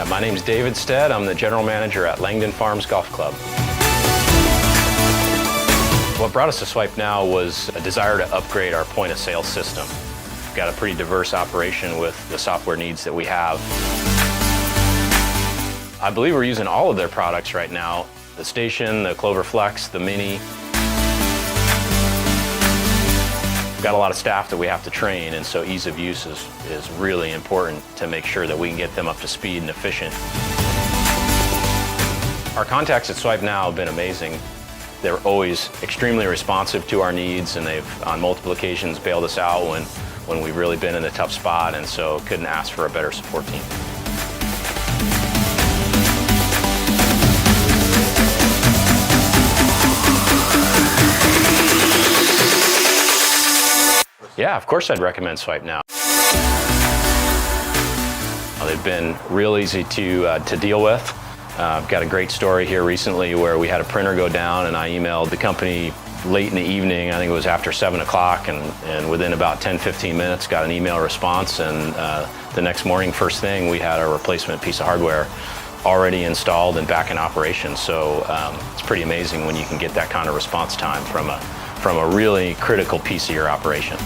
My name's David Stead. I'm the general manager at Langdon Farms Golf Club. What brought us to SwipeNow was a desire to upgrade our point of sale system. We've got a pretty diverse operation with the software needs that we have. I believe we're using all of their products right now. The Station, the Clover Flex, the Mini. We've got a lot of staff that we have to train, and so ease of use is really important to make sure that we can get them up to speed and efficient. Our contacts at SwipeNow have been amazing. They're always extremely responsive to our needs, and they've on multiple occasions bailed us out when we've really been in a tough spot, and so couldn't ask for a better support team. Yeah, of course I'd recommend SwipeNow. They've been real easy to deal with. I've got a great story here recently where we had a printer go down, and I emailed the company late in the evening. I think it was after 7 o'clock, and within about 10-15 minutes got an email response, and the next morning, first thing, we had a replacement piece of hardware already installed and back in operation. So it's pretty amazing when you can get that kind of response time from a really critical piece of your operation.